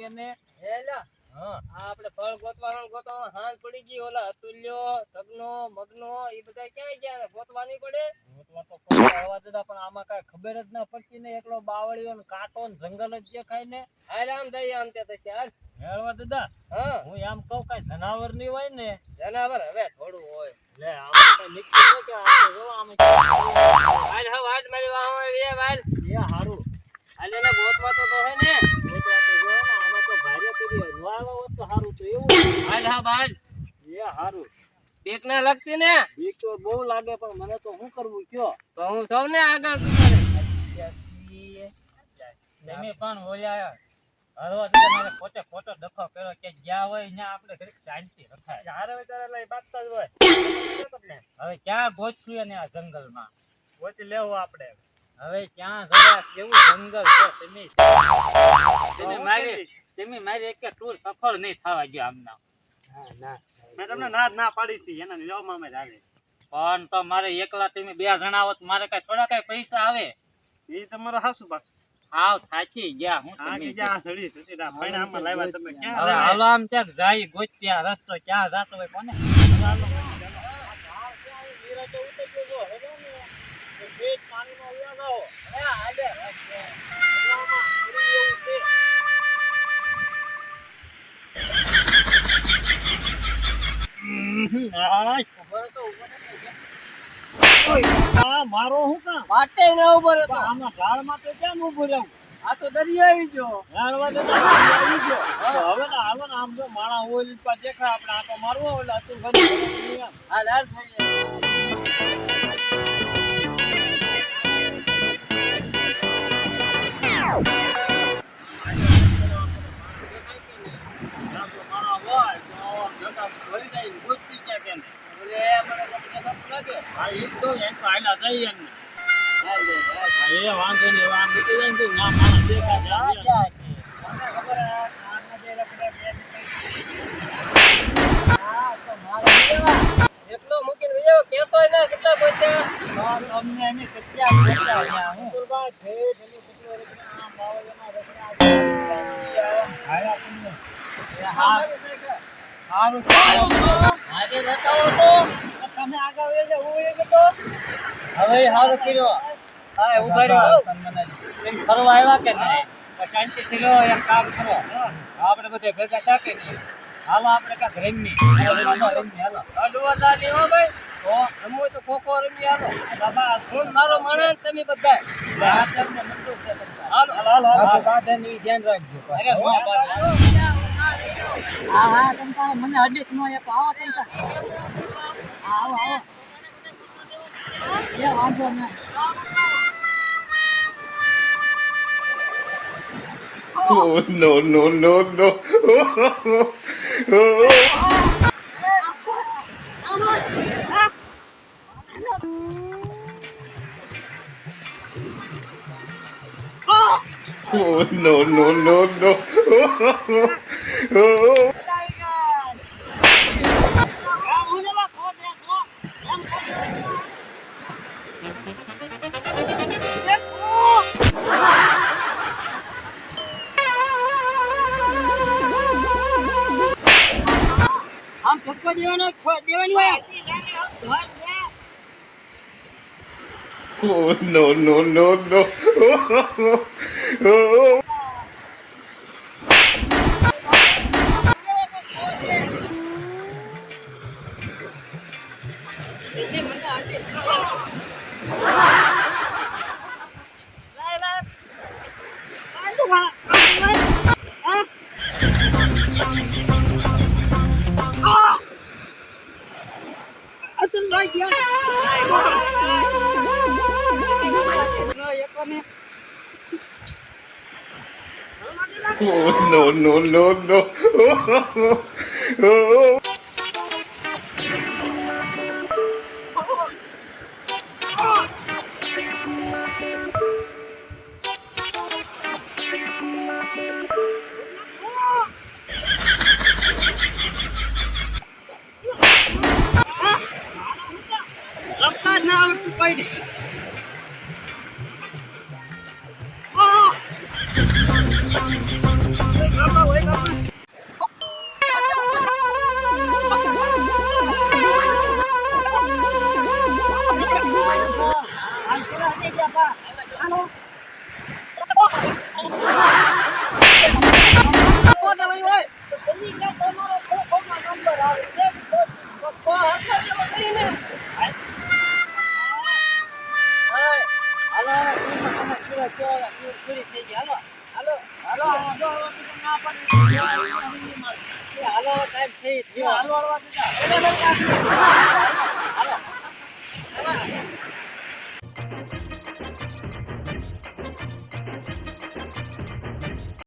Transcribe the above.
કે ને હેલા હા આપણે ફળ ગોતવાનો હાથ પડી ગઈ. ઓલા અતુલ્યો ઢગનો મગનો એ બધા ક્યાં ગયા? ગોતવાની પડે. ગોતવા તો પડવા દેતા પણ આમાં કઈ ખબર જ ના પડતી ને એકલો બાવળીઓ ને કાંટો ને જંગલ જ દેખાય ને હાલ આમ થઈ આમ તે થશે. હાલ હેળવા દાદા હા હું એમ કહું કઈ જનાવર ની હોય ને જનાવર હવે થોડું હોય. લે આમાં કઈ નીકળી ન કે આમ તો જો આમ હાલ હા વાટ મારી વાહ એ વાલ એ હારું હાલ એને ગોતવા તો હે ને. ગોતવા તો જો ને આમાં તો ભારે કરી વાળો હોત તો હારું તો એવું હાલ હા બાલ એ હારું બીક ના લાગતી ને? બીક તો બહુ લાગે પણ મને તો શું કરવું કયો તો હું સૌને આગળ તું તમે પણ હોયા હરવા તો મારે પોતે ફોટો ડખો કર્યો કે જ્યાં હોય ત્યાં આપણે ઘડીક શાંતિ રખાય હારે હોય ત્યારે લઈ બાતતા જ હોય હવે ક્યાં ગોઠવ્યું ને આ જંગલમાં ગોતી લેવું આપણે હવે ક્યાં જરા કેવું જંગલ છે તમે મારી એક ટૂર સફળ નહીં થવા ગયો આમના મેં તમને ના પાડી હતી એના લેવામાં અમે આવે પણ તો મારે એકલા તમે બે જણા હોત મારે કઈ થોડા કઈ પૈસા આવે એ તમારો હાસુ પાછું હાવ થાકી ગયા હું આ તમે કે જા સડી સડી ના ફાઈનામાં લાવ્યા તમે હવે ક્યાં હાલો આમ ક્યાંક જાય ગોત્યા રસ્તો ક્યાં જાતો હોય કોને મારો હું કામ વાટે ન ઉભો રહેતો. આમાં ઝાડમાં તો ક્યાં ઉભું રહેવું આ તો દરિયો આવી ગયો. ઝાડવા તો આવી ગયો હવે તો હાલો ને આમ જો માણા ઓલી પર દેખાય આપણે આ તો મારવો ઓલા તું ઘડી હાલ હાલ જોઈએ. ઓલે મને તો દેખાતું લાગે. હાલ લે, હાલ. એકલો મૂકીને વિયો કેતોય ના કેટલા પૈસા આજે રહેતા હો તો તમે આગળ વહી જાઓ, હું એ જતો. હવે હારું કર્યો. હા ઉભા રહ્યો. એમ ફરવા આવ્યા કે નહીં? તો શાંતિથી રહ્યો, એક કામ કરો. આપણે બધે ભેગા થા કે નહીં? હાલો આપણે કાંઈક રમી. હાલો. અડવાતા નહીં હો ભાઈ. તો રમવું તો ખોખો રમી હાલો. બાબા હું મારો માણસ તમે બધા. આ તમને મંજૂર છે તમને. હાલો. આ બાધાની ધ્યાન રાખજો. અરે હો બાધા. હા તમ તારે મને અડીક નો એક આવો તમ તારે આવો આવો એ વાંધો નહીં Oh no no no no! Oh no no no no! આમ ઠપકો દેવાનો દેવાની હોય Oh no no no no! Oh no no no no! રમતા ના આવડતું કઈ નહીં બાપા હોય થઈ હાલવાડવા દીધા.